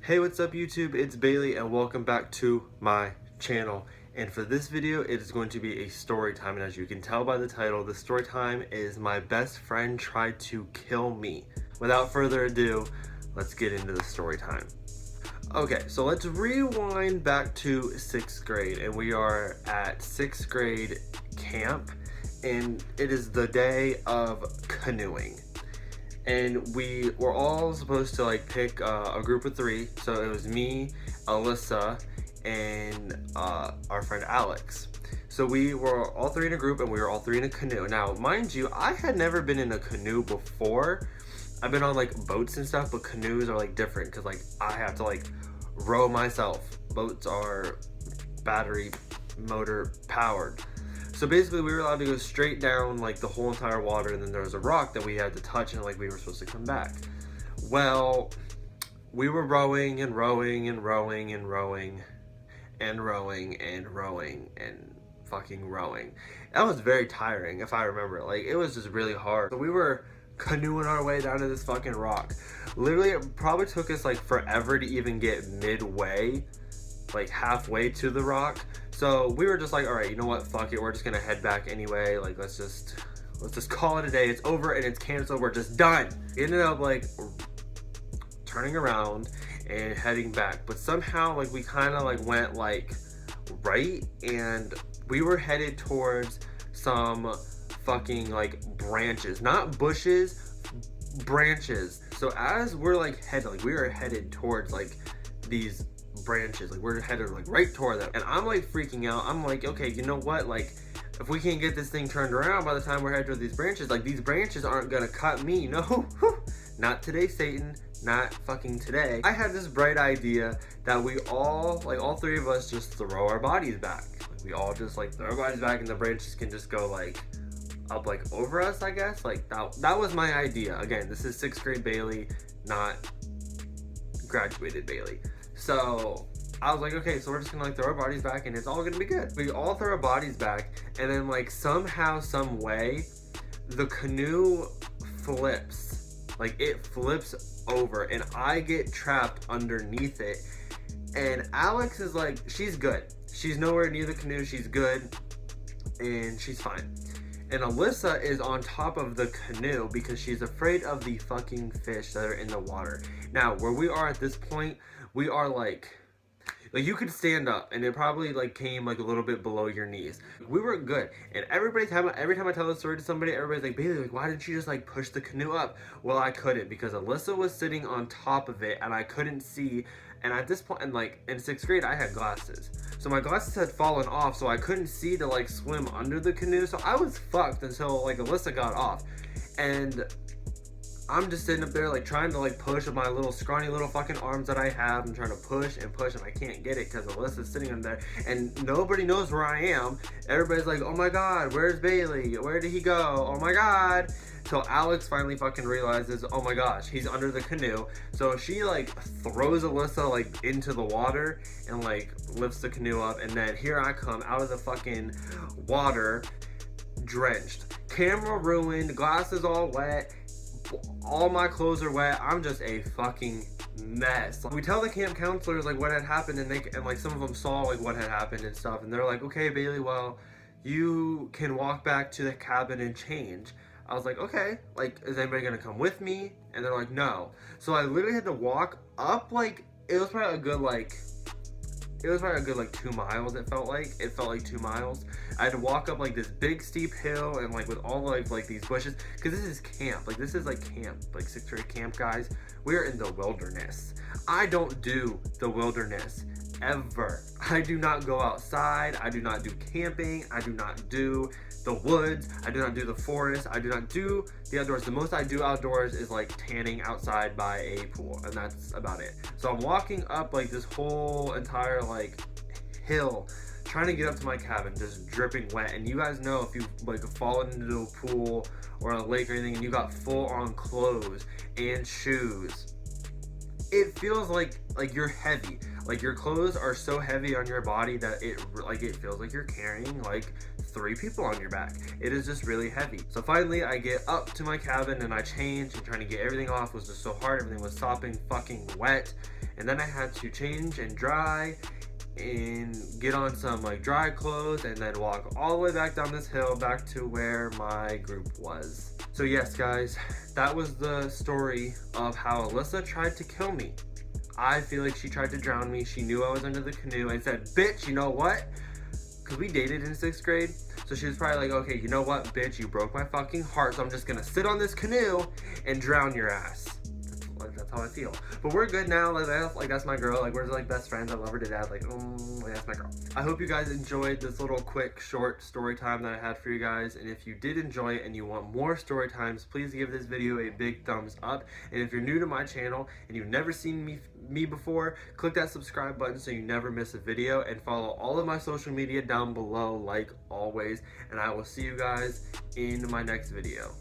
Hey, what's up YouTube? It's Bailey and welcome back to my channel. And for this video, it is going to be a story time. And as you can tell by the title, the story time is My Best Friend Tried to Kill Me. Without further ado, let's get into the story time. Okay, so let's rewind back to 6th grade, and we are at 6th grade camp, and it is the day of canoeing. And we were all supposed to like pick a group of 3. So it was me, Alyssa, and our friend Alex. So we were all 3 in a group and we were all 3 in a canoe. Now, mind you, I had never been in a canoe before. I've been on like boats and stuff, but canoes are like different because like I have to like row myself. Boats are battery motor powered. So basically we were allowed to go straight down like the whole entire water, and then there was a rock that we had to touch and like we were supposed to come back. Well, we were rowing and rowing and rowing and rowing and rowing and rowing and fucking rowing. That was very tiring if I remember. Like it was just really hard. So we were canoeing our way down to this fucking rock. Literally it probably took us like forever to even get midway, like halfway to the rock. So we were just like, all right, you know what, fuck it, we're just gonna head back anyway. Like let's just call it a day. It's over and it's canceled, we're just done. We ended up like turning around and heading back, but somehow like we kind of like went like right, and we were headed towards some fucking like branches, not bushes, branches. So as we're like we were headed towards like these branches, like we're headed like right toward them, and I'm like freaking out. I'm like, okay, you know what, like if we can't get this thing turned around by the time we're headed toward these branches, like these branches aren't gonna cut me, you know. Not today, Satan, not fucking today. I had this bright idea that we all, like all 3 of us, just throw our bodies back. Like we all just like throw our bodies back and the branches can just go like up like over us, I guess. Like that was my idea. Again, this is 6th grade Bailey, not graduated Bailey. So I was like, okay, so we're just gonna like throw our bodies back and it's all gonna be good. We all throw our bodies back, and then like somehow, some way, the canoe flips. Like it flips over and I get trapped underneath it. And Alex is like, she's good. She's nowhere near the canoe, she's good, and she's fine. And Alyssa is on top of the canoe because she's afraid of the fucking fish that are in the water. Now, where we are at this point, we are like you could stand up and it probably like came like a little bit below your knees. We were good. And every time I tell the story to somebody, everybody's like, Bailey, like, why didn't you just like push the canoe up? Well, I couldn't, because Alyssa was sitting on top of it and I couldn't see. And at this point, and like in 6th grade, I had glasses. So my glasses had fallen off, so I couldn't see to like swim under the canoe. So I was fucked until like Alyssa got off. And I'm just sitting up there like trying to like push with my little scrawny little fucking arms that I have. I'm trying to push and push and I can't get it because Alyssa's sitting in there and nobody knows where I am. Everybody's like, oh my god, where's Bailey? Where did he go? Oh my god. So Alex finally fucking realizes, oh my gosh, he's under the canoe. So she like throws Alyssa like into the water and like lifts the canoe up, and then here I come out of the fucking water, drenched, camera ruined, glasses all wet, all my clothes are wet. I'm just a fucking mess. We tell the camp counselors like what had happened, and like some of them saw like what had happened and stuff, and they're like, okay, Bailey, well, you can walk back to the cabin and change. I was like, okay, like, is anybody gonna come with me? And they're like, no. So I literally had to walk up, like, it was probably a good like 2 miles. It felt like 2 miles. I had to walk up like this big steep hill, and like with all like these bushes, because this is camp. Like this is like camp, like 6th grade camp, guys. We're in the wilderness. I don't do the wilderness ever. I do not go outside. I do not do camping. I do not do the woods. I do not do the forest. I do not do the outdoors. The most I do outdoors is like tanning outside by a pool, and that's about it. So I'm walking up like this whole entire like hill, trying to get up to my cabin, just dripping wet. And you guys know, if you like fallen into a pool or a lake or anything and you got full on clothes and shoes, it feels like you're heavy. Like, your clothes are so heavy on your body that it feels like you're carrying like 3 people on your back. It is just really heavy. So finally I get up to my cabin and I change, and trying to get everything off was just so hard. Everything was sopping fucking wet. And then I had to change and dry and get on some like dry clothes and then walk all the way back down this hill back to where my group was. So yes guys, that was the story of how Alyssa tried to kill me. I feel like she tried to drown me. She knew I was under the canoe and said, bitch, you know what? Because we dated in 6th grade. So she was probably like, okay, you know what, bitch, you broke my fucking heart, so I'm just gonna sit on this canoe and drown your ass. That's how I feel. But we're good now. Like that's my girl. Like, we're like best friends. I love her to death. Like that's my girl. I hope you guys enjoyed this little quick short story time that I had for you guys. And if you did enjoy it and you want more story times, please give this video a big thumbs up. And if you're new to my channel and you've never seen me before, click that subscribe button so you never miss a video, and follow all of my social media down below like always. And I will see you guys in my next video.